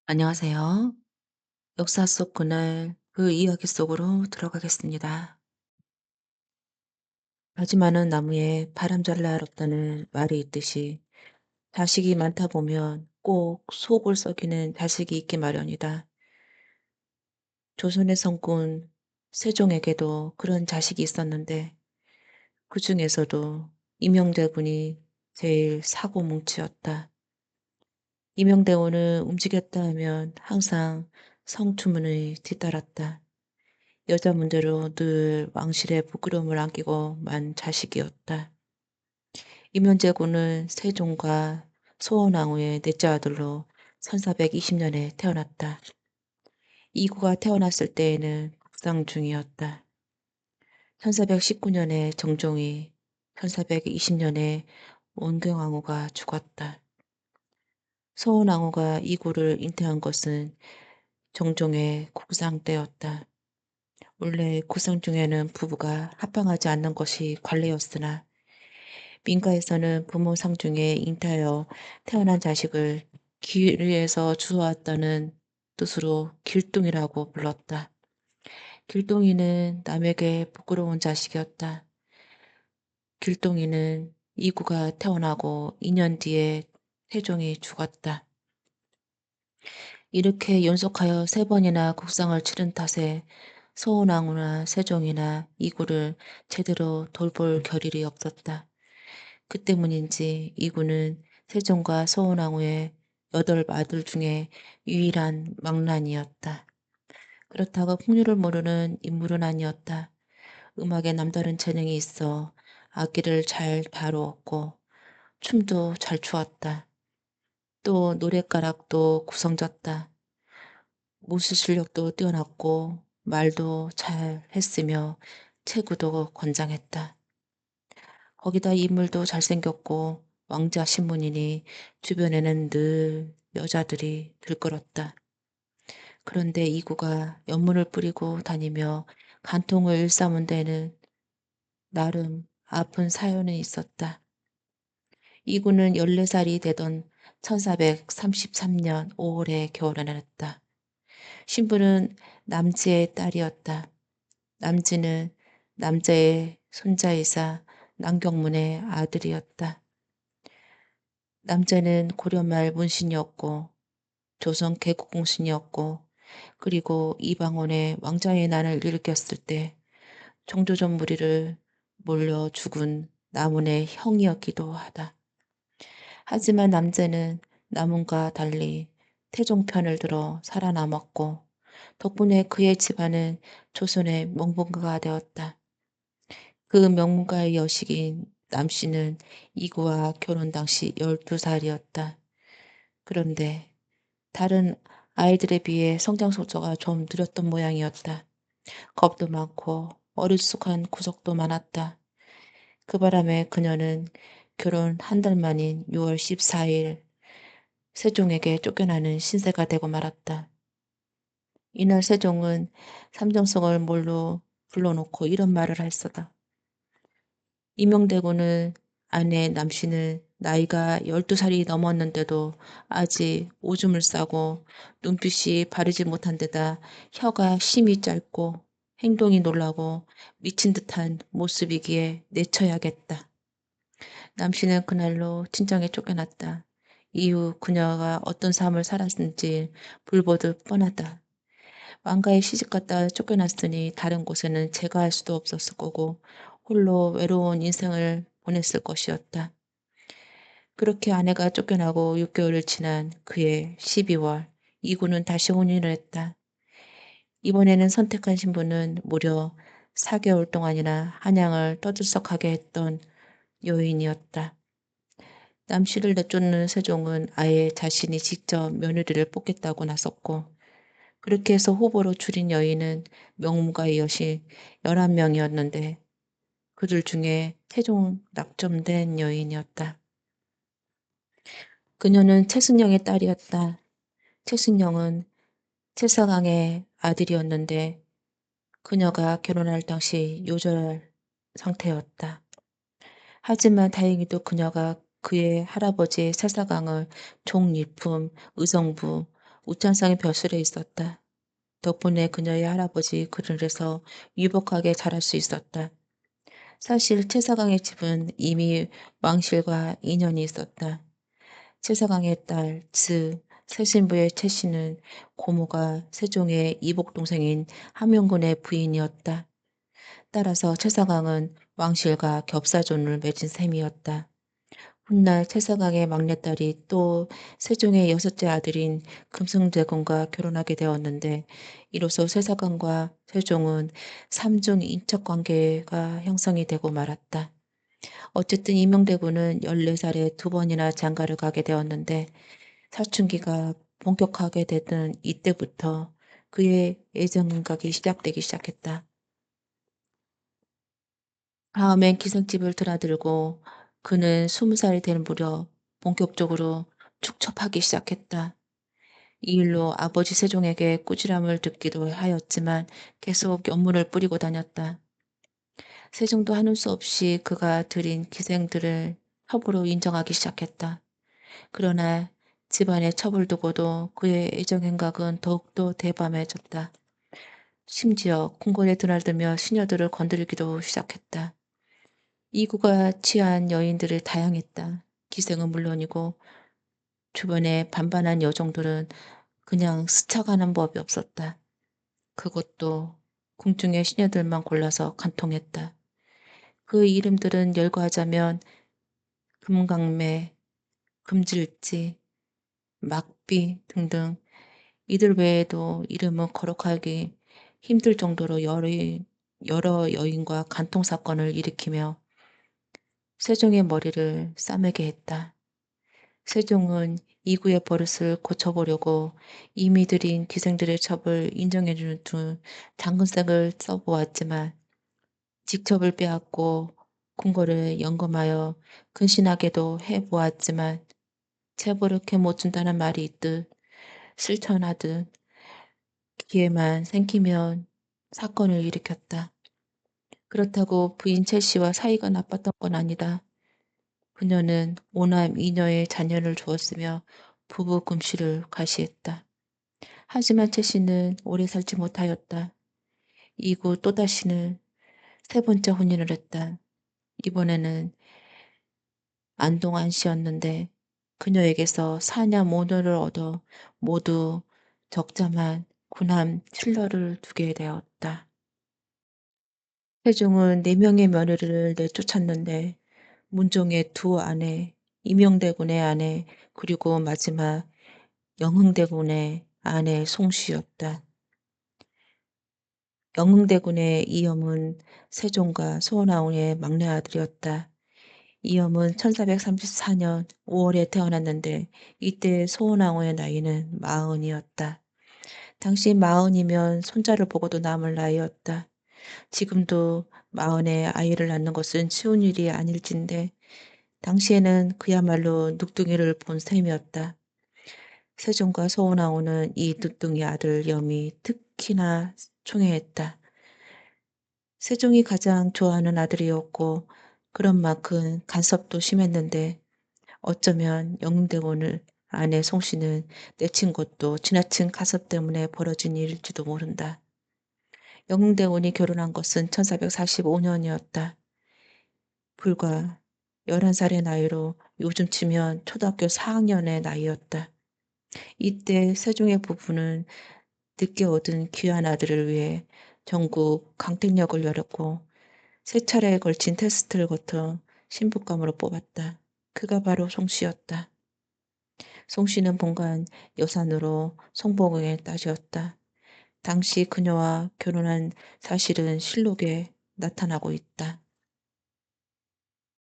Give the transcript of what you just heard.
안녕하세요. 역사 속 그날 그 이야기 속으로 들어가겠습니다. 가지 많은 나무에 바람 잘 날 없다는 말이 있듯이 자식이 많다 보면 꼭 속을 썩이는 자식이 있기 마련이다. 조선의 성군 세종에게도 그런 자식이 있었는데 그 중에서도 임영대군이 제일 사고뭉치였다. 임영대군을 움직였다 하면 항상 성추문이 뒤따랐다. 여자 문제로 늘 왕실의 부끄러움을 안기고만 자식이었다. 임현제군은 세종과 소원왕후의 넷째 아들로 1420년에 태어났다. 이구가 태어났을 때에는 국상 중이었다. 1419년에 정종이, 1420년에 원경왕후가 죽었다. 소원왕후가 이구를 잉태한 것은 정종의 국상 때였다. 원래 구상 중에는 부부가 합방하지 않는 것이 관례였으나 민가에서는 부모 상중에 잉타하여 태어난 자식을 길에서 주워왔다는 뜻으로 길동이라고 불렀다. 길동이는 남에게 부끄러운 자식이었다. 길동이는 이구가 태어나고 2년 뒤에 태종이 죽었다. 이렇게 연속하여 3번이나 국상을 치른 탓에 소원왕후나 세종이나 이구를 제대로 돌볼 겨를이 없었다. 그 때문인지 이구는 세종과 소원왕후의 8아들 중에 유일한 망란이었다. 그렇다고 풍류를 모르는 인물은 아니었다. 음악에 남다른 재능이 있어 악기를 잘 다루었고 춤도 잘 추었다. 또 노랫가락도 구성졌다. 무술 실력도 뛰어났고 말도 잘 했으며 체구도 건장했다. 거기다 인물도 잘생겼고 왕자 신분이니 주변에는 늘 여자들이 들끓었다. 그런데 이구가 연문을 뿌리고 다니며 간통을 일삼은 데는 나름 아픈 사연이 있었다. 이구는 14살이 되던 1433년 5월에 결혼을 했다. 신부는 남지의 딸이었다. 남지는 남자의 손자이사 남경문의 아들이었다. 남자는 고려말 문신이었고 조선 개국공신이었고 그리고 이방원의 왕자의 난을 일으켰을 때 정조전 무리를 몰려 죽은 남운의 형이었기도 하다. 하지만 남자는 남운과 달리 태종 편을 들어 살아남았고 덕분에 그의 집안은 조선의 명문가가 되었다. 그 명문가의 여식인 남씨는 이구와 결혼 당시 12살이었다. 그런데 다른 아이들에 비해 성장 속도가 좀 느렸던 모양이었다. 겁도 많고 어리숙한 구석도 많았다. 그 바람에 그녀는 결혼 한 달 만인 6월 14일 세종에게 쫓겨나는 신세가 되고 말았다. 이날 세종은 삼정성을 몰로 불러놓고 이런 말을 했었다. 임명대군은 아내 남씨는 나이가 12살이 넘었는데도 아직 오줌을 싸고 눈빛이 바르지 못한 데다 혀가 심이 짧고 행동이 놀라고 미친 듯한 모습이기에 내쳐야겠다. 남씨는 그날로 친정에 쫓겨났다. 이후 그녀가 어떤 삶을 살았는지 불보듯 뻔하다. 왕가에 시집갔다 쫓겨났으니 다른 곳에는 제가 할 수도 없었을 거고 홀로 외로운 인생을 보냈을 것이었다. 그렇게 아내가 쫓겨나고 6개월을 지난 그해 12월 이구는 다시 혼인을 했다. 이번에는 선택한 신부는 무려 4개월 동안이나 한양을 떠들썩하게 했던 여인이었다. 남씨를 내쫓는 세종은 아예 자신이 직접 며느리를 뽑겠다고 나섰고 그렇게 해서 후보로 줄인 여인은 명문가의 여신 11명이었는데 그들 중에 최종 낙점된 여인이었다. 그녀는 최순영의 딸이었다. 최순영은 최사강의 아들이었는데 그녀가 결혼할 당시 요절 상태였다. 하지만 다행히도 그녀가 그의 할아버지 세사강을 종일품, 의정부, 우찬상이 벼슬에 있었다. 덕분에 그녀의 할아버지 그늘에서 유복하게 자랄 수 있었다. 사실 최사강의 집은 이미 왕실과 인연이 있었다. 최사강의 딸, 즉 세신부의 최씨는 고모가 세종의 이복 동생인 함용군의 부인이었다. 따라서 최사강은 왕실과 겹사존을 맺은 셈이었다. 훗날 최사강의 막내딸이 또 세종의 여섯째 아들인 금승대군과 결혼하게 되었는데 이로써 최사강과 세종은 삼중 인척 관계가 형성이 되고 말았다. 어쨌든 이명대군은 14살에 두 번이나 장가를 가게 되었는데 사춘기가 본격화하게 되던 이때부터 그의 애정행각이 시작되기 시작했다. 다음엔 기생집을 드나들고 그는 20살이 될 무렵 본격적으로 축첩하기 시작했다. 이 일로 아버지 세종에게 꾸지람을 듣기도 하였지만 계속 연문을 뿌리고 다녔다. 세종도 하는 수 없이 그가 들인 기생들을 첩으로 인정하기 시작했다. 그러나 집안의 첩을 두고도 그의 애정행각은 더욱더 대밤해졌다. 심지어 궁궐에 드나들며 시녀들을 건드리기도 시작했다. 이구가 취한 여인들을 다양했다. 기생은 물론이고 주변에 반반한 여종들은 그냥 스쳐가는 법이 없었다. 그것도 궁중의 시녀들만 골라서 간통했다. 그 이름들은 열거하자면 금강매, 금질지, 막비 등등 이들 외에도 이름은 거룩하기 힘들 정도로 여러 여인과 간통 사건을 일으키며 세종의 머리를 싸매게 했다. 세종은 이구의 버릇을 고쳐보려고 이미 들인 기생들의 첩을 인정해주는 등 장근색을 써보았지만 직첩을 빼앗고 궁궐을 연금하여 근신하게도 해보았지만 채버릇해 못 준다는 말이 있듯 실천하듯 기회만 생기면 사건을 일으켰다. 그렇다고 부인 최 씨와 사이가 나빴던 건 아니다. 그녀는 오남 이녀의 자녀를 주었으며 부부 금실을 과시했다. 하지만 최 씨는 오래 살지 못하였다. 이후 또다시는 세 번째 혼인을 했다. 이번에는 안동안 씨였는데 그녀에게서 사냐 모녀를 얻어 모두 적자만 구남 칠러를 두게 되었다. 세종은 4명의 며느리를 내쫓았는데 문종의 두 아내, 임영대군의 아내, 그리고 마지막 영흥대군의 아내 송씨였다. 영흥대군의 이염은 세종과 소원왕후의 막내 아들이었다. 이염은 1434년 5월에 태어났는데 이때 소원왕후의 나이는 40이었다. 당시 40이면 손자를 보고도 남을 나이였다. 지금도 40에 아이를 낳는 것은 쉬운 일이 아닐진데 당시에는 그야말로 늑둥이를 본 셈이었다. 세종과 소원왕후는 이 늑둥이 아들 염이 특히나 총애했다. 세종이 가장 좋아하는 아들이었고 그런 만큼 간섭도 심했는데 어쩌면 영대군을 아내 송씨는 내친 것도 지나친 가섭 때문에 벌어진 일일지도 모른다. 영대군이 결혼한 것은 1445년이었다. 불과 11살의 나이로 요즘 치면 초등학교 4학년의 나이였다. 이때 세종의 부부는 늦게 얻은 귀한 아들을 위해 전국 강택력을 열었고 세 차례에 걸친 테스트를 거쳐 신부감으로 뽑았다. 그가 바로 송씨였다. 송씨는 본관 여산으로 성복의 딸이었다. 당시 그녀와 결혼한 사실은 실록에 나타나고 있다.